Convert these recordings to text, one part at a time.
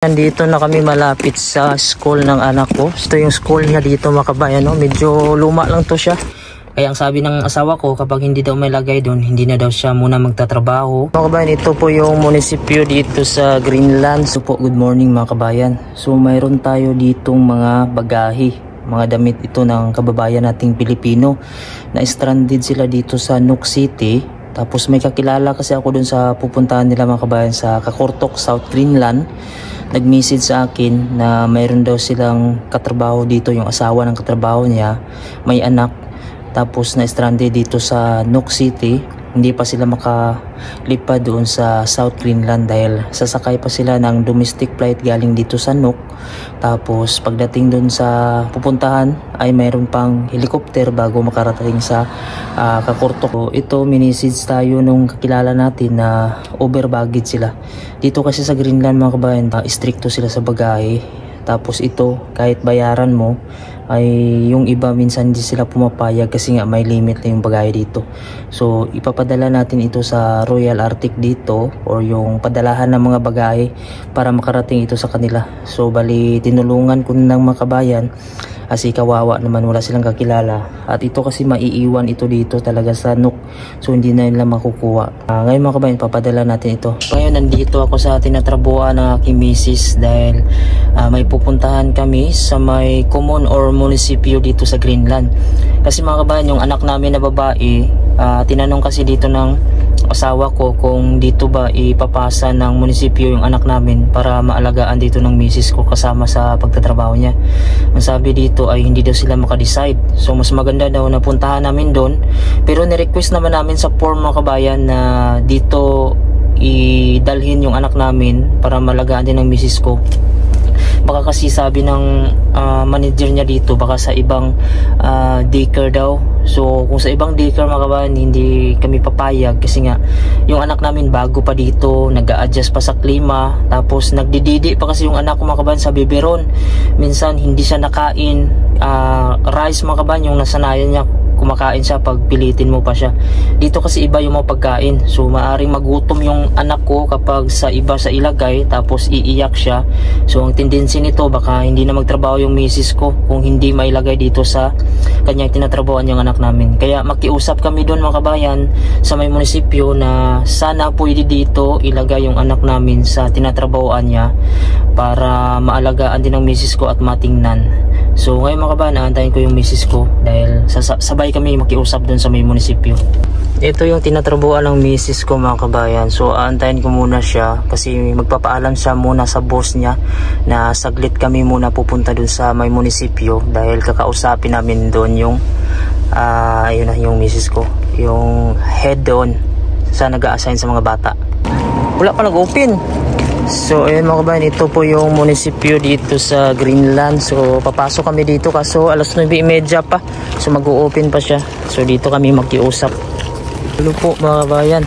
Nandito na kami malapit sa school ng anak ko. Ito yung school niya dito mga kabayan, no? Medyo luma lang to siya. Kaya ang sabi ng asawa ko, kapag hindi daw may lagay doon, hindi na daw siya muna magtatrabaho. Mga kabayan, ito po yung munisipyo dito sa Greenland. So po, good morning mga kabayan. So mayroon tayo ditong mga bagahe, mga damit ito ng kababayan nating Pilipino na stranded sila dito sa Nuuk City. Tapos may kakilala kasi ako dun sa pupuntahan nila mga kabayan sa Qaqortoq, South Greenland. Nag-message sa akin na mayroon daw silang katrabaho dito, yung asawa ng katrabaho niya, may anak, tapos na-stranded dito sa Nuuk City. Hindi pa sila makalipad doon sa South Greenland dahil sasakay pa sila ng domestic flight galing dito sa Nuuk. Tapos pagdating doon sa pupuntahan ay mayroon pang helicopter bago makarating sa Qaqortoq. So, ito minisage tayo nung kakilala natin na over baggage sila. Dito kasi sa Greenland mga kabayan, stricto sila sa bagahe. Tapos ito kahit bayaran mo ay yung iba minsan hindi sila pumapayag kasi nga may limit na yung bagahe dito. So ipapadala natin ito sa Royal Arctic dito or yung padalahan ng mga bagahe para makarating ito sa kanila. So bali tinulungan ko ng mga kabayan kasi kawawa naman, wala silang kakilala. At ito kasi maiiwan ito dito talaga sa Nuuk. So hindi na nila makukuha. Ngayon mga kabayan, papadala natin ito. Ngayon nandito ako sa tinatrabuhan ng aking misis dahil may pupuntahan kami sa may common or munisipyo dito sa Greenland. Kasi mga kabayan, yung anak namin na babae, tinanong kasi dito ng asawa ko kung dito ba ipapasa ng munisipyo yung anak namin para maalagaan dito ng misis ko kasama sa pagtatrabaho niya. Ang sabi dito ay hindi daw sila makadecide. So mas maganda daw na puntahan namin doon. Pero ni-request naman namin sa form mga kabayan na dito idalhin yung anak namin para malagaan din ng misis ko. Baka kasi sabi ng manager niya dito, baka sa ibang daycare daw. So kung sa ibang daycare mga kabayan, hindi kami papayag kasi nga yung anak namin bago pa dito, nag-a-adjust pa sa klima, tapos nagdididi pa kasi yung anak ko mga kabayan sa biberon. Minsan hindi siya nakain rice mga kabayan, yung nasanayan niya kumakain siya pag pilitin mo pa siya. Dito kasi iba yung mga pagkain. So maaring magutom yung anak ko kapag sa iba sa ilagay tapos iiyak siya. So ang tendency nito baka hindi na magtrabaho yung misis ko kung hindi mailagay dito sa kanyang tinatrabahoan yung anak namin. Kaya makiusap kami doon mga kabayan sa may munisipyo na sana pwede dito ilagay yung anak namin sa tinatrabahoan niya para maalagaan din ng misis ko at matingnan. So ngayon mga kabayan, aantayin ko yung misis ko dahil sabay kami makiusap dun sa may munisipyo. Ito yung tinatrabuhan ng misis ko mga kabayan. So aantayin ko muna siya kasi magpapaalam siya muna sa boss niya na saglit kami muna pupunta dun sa may munisipyo dahil kakausapin namin dun yung ayun na yung misis ko, yung head doon sa nag-a-assign sa mga bata. Wala pa nag-open. So ayun mga kabayan, ito po yung munisipyo dito sa Greenland. So papasok kami dito kaso alas 9:30 pa. So mag-o-open pa siya. So dito kami magkiusap. Hello po mga kabayan.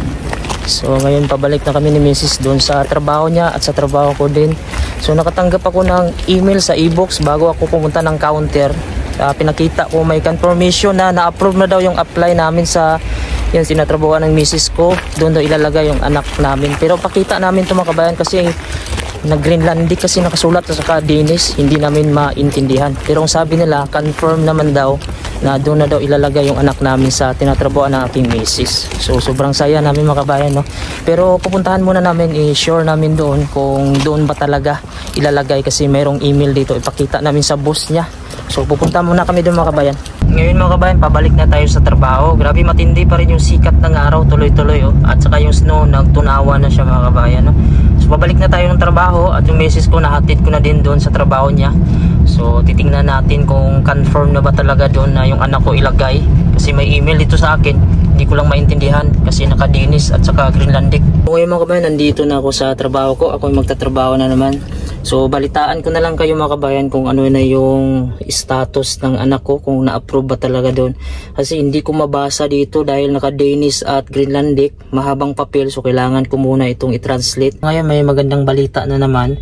So ngayon pabalik na kami ni Mrs. doon sa trabaho niya at sa trabaho ko din. So nakatanggap ako ng email sa e-box bago ako pumunta ng counter. Pinakita ko may confirmation na na-approve na daw yung apply namin sa yan sinatrabahoan ng misis ko. Doon daw ilalagay yung anak namin. Pero pakita namin ito mga kabayan kasi nag-Greenlandic kasi nakasulat sa saka Danish, hindi namin maintindihan. Pero ang sabi nila, confirm naman daw na doon na daw ilalagay yung anak namin sa tinatrabahoan ng aking misis. So sobrang saya namin mga kabayan, no? Pero pupuntahan muna namin, i-sure namin doon kung doon ba talaga ilalagay kasi mayroong email dito, ipakita namin sa boss niya. So pupunta muna kami doon mga kabayan. Ngayon mga kabayan, pabalik na tayo sa trabaho. Grabe matindi pa rin yung sikat ng araw, tuloy-tuloy oh. At saka yung snow, nagtunawa na siya mga kabayan, no? So pabalik na tayo ng trabaho at yung misis ko nahatid ko na din doon sa trabaho niya. So titingnan natin kung confirm na ba talaga doon na yung anak ko ilagay. Kasi may email dito sa akin, hindi ko lang maintindihan kasi naka-Danish at saka Greenlandic. So ngayon mga kabayan, nandito na ako sa trabaho ko. Ako yung magtatrabaho na naman. So balitaan ko na lang kayo mga kabayan kung ano na yung status ng anak ko, kung na-approve ba talaga doon. Kasi hindi ko mabasa dito dahil naka-Danish at Greenlandic, mahabang papel, so kailangan ko muna itong i-translate. Ngayon may magandang balita na naman.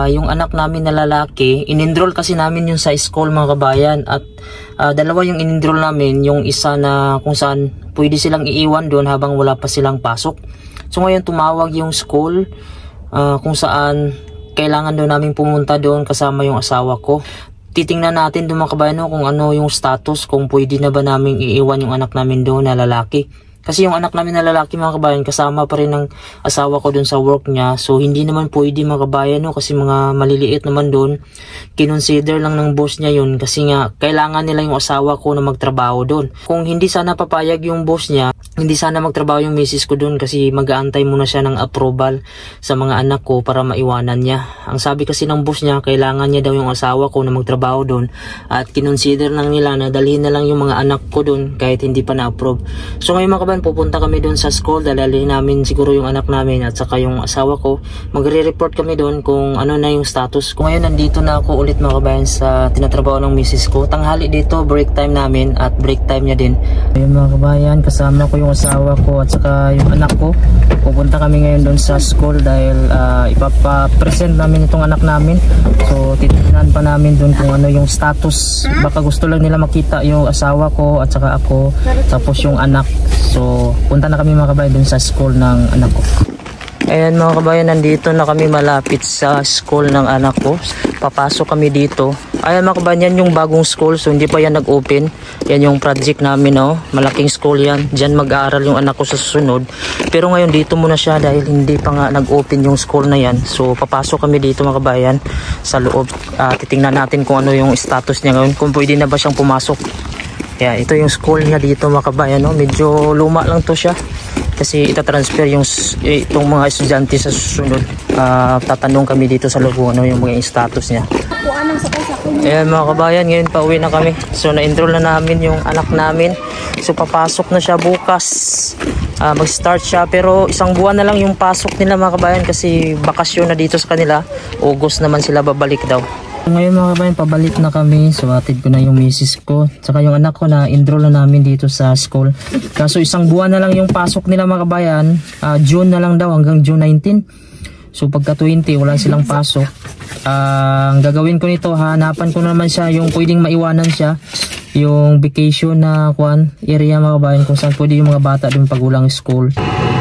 Yung anak namin na lalaki, in-enroll kasi namin yung sa school mga kabayan at dalawa yung in-enroll namin, yung isa na kung saan pwede silang iiwan doon habang wala pa silang pasok. So ngayon tumawag yung school kung saan kailangan daw namin pumunta doon kasama yung asawa ko. Titingnan natin doon mga kabayan kung ano yung status, kung pwede na ba namin iiwan yung anak namin doon na lalaki. Kasi yung anak namin na lalaki mga kabayan, kasama pa rin ng asawa ko dun sa work niya. So hindi naman pwede mga kabayan kasi mga maliliit naman dun. Kinonsider lang ng boss niya yun kasi nga kailangan nila yung asawa ko na magtrabaho dun. Kung hindi sana papayag yung boss niya, hindi sana magtrabaho yung misis ko dun kasi mag-aantay muna siya ng approval sa mga anak ko para maiwanan niya. Ang sabi kasi ng boss niya, kailangan niya daw yung asawa ko na magtrabaho dun at kinonsider lang nila na dalhin na lang yung mga anak ko dun kahit hindi pa na-approve. So ngayon mga kabayan, pupunta kami doon sa school, dalhin namin siguro yung anak namin at saka yung asawa ko. Magre-report kami doon kung ano na yung status ko. Ngayon nandito na ako ulit mga kabayan sa tinatrabaho ng misis ko. Tanghali dito, break time namin at break time niya din. Ayun mga kabayan, kasama ko yung asawa ko at saka yung anak ko. Pupunta kami ngayon doon sa school dahil ipapapresent namin itong anak namin. So titignan pa namin doon kung ano yung status. Baka gusto lang nila makita yung asawa ko at saka ako, tapos yung anak. So punta na kami mga kabayan dun sa school ng anak ko. Ayan mga kabayan, nandito na kami malapit sa school ng anak ko. Papasok kami dito. Ayan mga kabayan, yan yung bagong school. So hindi pa yan nag-open. Yan yung project namin. Malaking school yan. Diyan mag-aaral yung anak ko sa susunod. Pero ngayon dito muna siya dahil hindi pa nga nag-open yung school na yan. So papasok kami dito mga kabayan sa loob. Titingnan natin kung ano yung status niya ngayon. Kung pwede na ba siyang pumasok. Yeah, ito yung school niya dito mga kabayan. Medyo luma lang to siya. Kasi itatransfer itong mga estudyante sa susunod. Tatanong kami dito sa loob ano yung mga status niya. Ayan mga kabayan, ngayon pauwi na kami. So na-enroll na namin yung anak namin. So papasok na siya bukas. Mag-start siya pero isang buwan na lang yung pasok nila mga kabayan kasi bakasyon na dito sa kanila. August naman sila babalik daw. Ngayon mga kabayan, pabalik na kami. So atid ko na yung misis ko saka yung anak ko na enroll na namin dito sa school. Kaso isang buwan na lang yung pasok nila mga kabayan. June na lang daw hanggang June 19. So pagka 20 wala silang pasok. Ang gagawin ko nito, hanapan ko naman siya yung pwedeng maiwanan siya, yung vacation na area mga kabayan kung saan pwede yung mga bata doon pag walang school.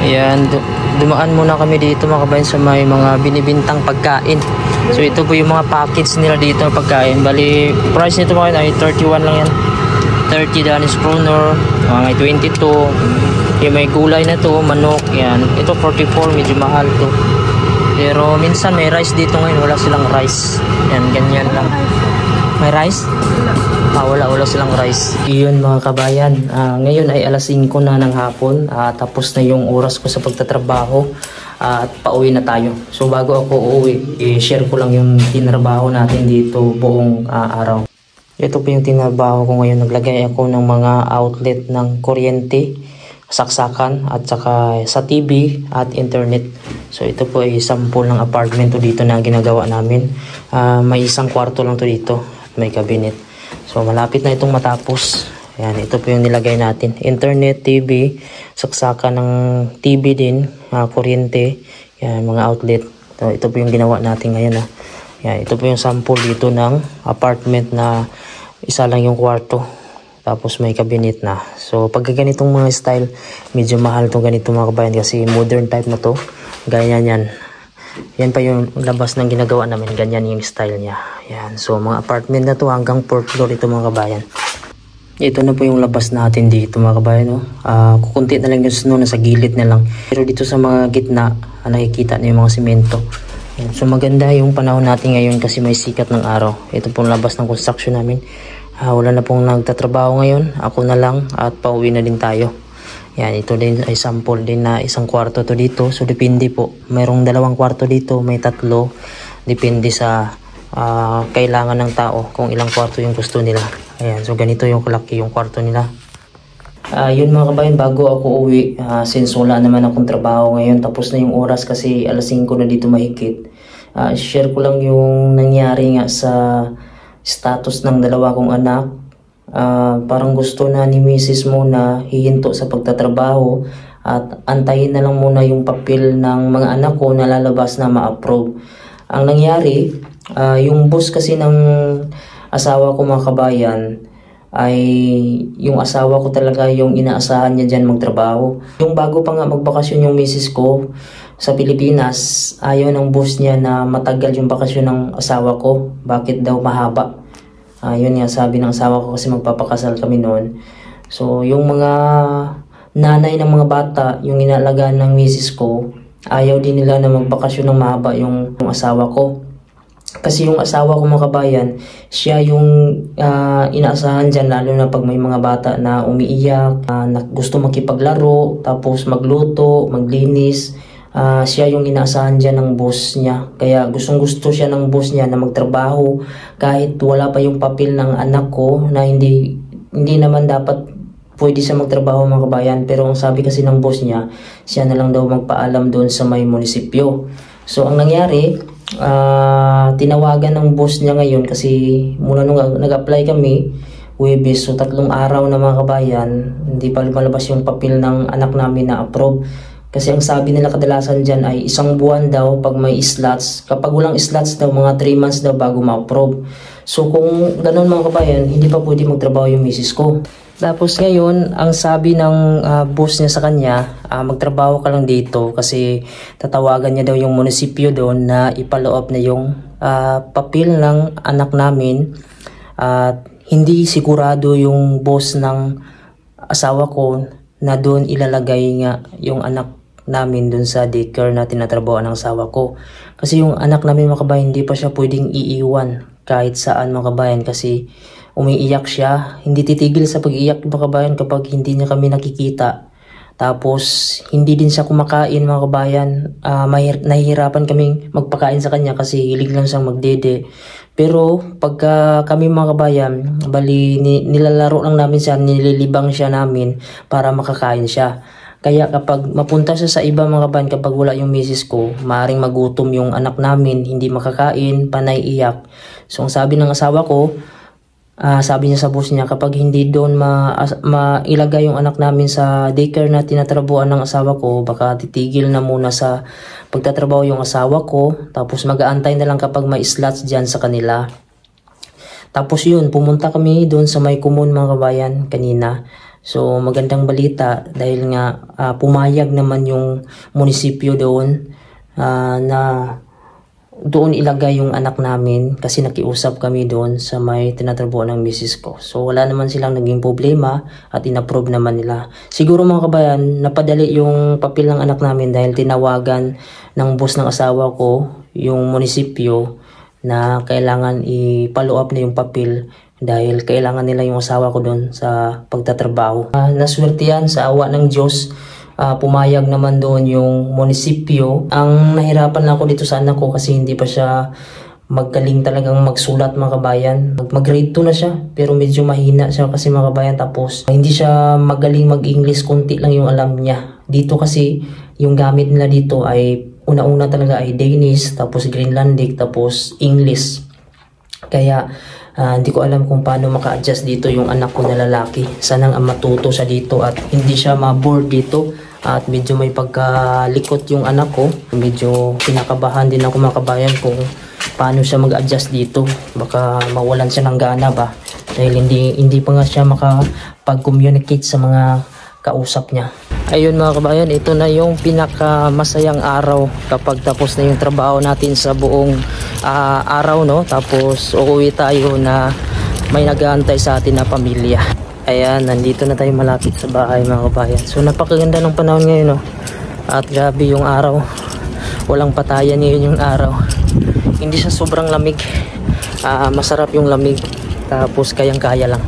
Ayan, dumaan muna kami dito mga kabayan sa may mga binibintang pagkain. So ito po yung mga package nila dito ng pagkain. Bali, price nito mga ay 31 lang yan. 30 Danish kroner, mga 22. Yung may gulay na to, manok, yan. Ito 44, medyo mahal to. Pero minsan may rice dito ngayon, wala silang rice. Yan, ganyan lang. May rice? Wala silang rice. Iyon mga kabayan, ngayon ay alas 5 na ng hapon. Tapos na yung oras ko sa pagtatrabaho. At pauwi na tayo. So bago ako uuwi, i-share ko lang yung tinrabaho natin dito buong araw. Ito po yung tinrabaho ko ngayon. Naglagay ako ng mga outlet ng kuryente, saksakan at saka sa TV at internet. So ito po ay sample ng apartment to dito na ginagawa namin. May isang kwarto lang to dito at may cabinet. So malapit na itong matapos. Ayan, ito po yung nilagay natin. Internet, TV, saksakan ng TV din, kuryente, yan, mga outlet. Ito po yung ginawa natin ngayon. Yan, ito po yung sample dito ng apartment na isa lang yung kwarto. Tapos may cabinet na. So pag ganitong mga style, medyo mahal itong ganito mga kabayan kasi modern type na to. Ganyan yan. Yan pa yung labas ng ginagawa namin. Ganyan yung style niya. Yan. So mga apartment na to hanggang 4th floor ito mga kabayan. Ito na po yung labas natin dito mga kabayan. Kukunti na lang yung snow, nasa gilid na lang. Pero dito sa mga gitna, nakikita na yung mga simento. So maganda yung panahon natin ngayon kasi may sikat ng araw. Ito pong labas ng construction namin. Wala na pong nagtatrabaho ngayon. Ako na lang at pauwi na din tayo. Yan, ito din ay sample din na isang kwarto to dito. So depende po. Mayroong 2 kwarto dito, may 3. Depende sa kailangan ng tao kung ilang kwarto yung gusto nila. Ayan, so ganito yung kalaki yung kwarto nila. Yun mga kabayan, bago ako uwi, since wala naman akong trabaho ngayon, tapos na yung oras kasi alas 5 na dito mahigit. Share ko lang yung nangyari nga sa status ng 2 kong anak. Parang gusto na ni Mrs. mo na hihinto sa pagtatrabaho at antayin na lang muna yung papel ng mga anak ko na lalabas na ma-approve. Ang nangyari, yung boss kasi ng asawa ko mga kabayan ay yung asawa ko talaga yung inaasahan niya dyan magtrabaho. Yung bago pa nga magbakasyon yung misis ko, sa Pilipinas, ayaw ng boss niya na matagal yung bakasyon ng asawa ko. Bakit daw mahaba? Yun nga sabi ng asawa ko kasi magpapakasal kami noon. So yung mga nanay ng mga bata, yung inaalagaan ng misis ko, ayaw din nila na magbakasyon ng mahaba yung asawa ko. Kasi yung asawa ko mga kabayan, siya yung inaasahan dyan, lalo na pag may mga bata na umiiyak, na gusto makipaglaro, tapos magluto, maglinis. Siya yung inaasahan dyan ng boss niya. Kaya gustong gusto siya ng boss niya na magtrabaho kahit wala pa yung papel ng anak ko na hindi naman dapat pwede siya magtrabaho mga kabayan. Pero ang sabi kasi ng boss niya, siya na lang daw magpaalam doon sa may munisipyo. So ang nangyari, tinawagan ng boss niya ngayon kasi mula nung nag-apply kami, Huwebes, so 3 araw na mga kabayan, hindi pa lumalabas yung papel ng anak namin na approve. Kasi ang sabi nila kadalasan dyan ay 1 buwan daw pag may slots. Kapag walang slots daw, mga 3 months daw bago ma-approve. So kung ganun mga kabayan, hindi pa pwede magtrabaho yung misis ko. Tapos ngayon, ang sabi ng boss niya sa kanya, magtrabaho ka lang dito kasi tatawagan niya daw yung munisipyo doon na ipaloob na yung papel ng anak namin. At hindi sigurado yung boss ng asawa ko na doon ilalagay nga yung anak namin doon sa daycare na tinatrabaho ng asawa ko. Kasi yung anak namin mga kabayan, hindi pa siya pwedeng iiwan kahit saan mga kabayan kasi umiiyak siya. Hindi titigil sa pag-iyak mga kabayan kapag hindi niya kami nakikita. Tapos hindi din siya kumakain mga kabayan. Nahihirapan kaming magpakain sa kanya kasi hilig lang siyang magdede. Pero pagka kami mga kabayan, bali nilalaro lang namin siya, nililibang siya namin para makakain siya. Kaya kapag mapunta siya sa iba mga kabayan, kapag wala yung misis ko, maaaring magutom yung anak namin, hindi makakain, panay iyak. So ang sabi ng asawa ko, sabi niya sa boss niya, kapag hindi doon mailagay yung anak namin sa daycare na tinatrabuhan ng asawa ko, baka titigil na muna sa pagtatrabaho yung asawa ko, tapos mag-aantay na lang kapag may slots dyan sa kanila. Tapos yun, pumunta kami doon sa may Kumon mga kabayan kanina. So magandang balita dahil nga pumayag naman yung munisipyo doon na doon ilagay yung anak namin kasi nakiusap kami doon sa may tinatrabuhan ng misis ko. So wala naman silang naging problema at inapprove naman nila. Siguro mga kabayan, napadali yung papel ng anak namin dahil tinawagan ng boss ng asawa ko yung munisipyo na kailangan i-follow up na yung papel dahil kailangan nila yung asawa ko doon sa pagtatrabaho. Naswertihan sa awa ng Diyos. Pumayag naman doon yung munisipyo. Ang nahirapan lang ako dito sa anak ko kasi hindi pa siya magaling talagang magsulat mga kabayan. Mag-grade 2 na siya pero medyo mahina siya kasi mga kabayan. Tapos hindi siya magaling mag-English, konti lang yung alam niya. Dito kasi yung gamit nila dito ay una-una talaga ay Danish, tapos Greenlandic, tapos English. Kaya hindi ko alam kung paano maka-adjust dito yung anak ko na lalaki. Sanang matuto siya dito at hindi siya ma-bored dito. At medyo may pagkalikot yung anak ko. Medyo pinakabahan din ako mga kabayan kung paano siya mag-adjust dito. Baka mawalan siya ng gana ba. Dahil hindi pa nga siya makapag-communicate sa mga kausap niya. Ayun mga kabayan, ito na yung pinakamasayang araw kapag tapos na yung trabaho natin sa buong araw, no? Tapos uuwi tayo na may nag-aantay sa atin na pamilya. Ayan, nandito na tayo malapit sa bahay mga kabayan. So napakaganda ng panahon ngayon, no? At grabe yung araw. Walang patayan ngayon yung araw. Hindi siya sobrang lamig. Masarap yung lamig. Tapos kayang-kaya lang.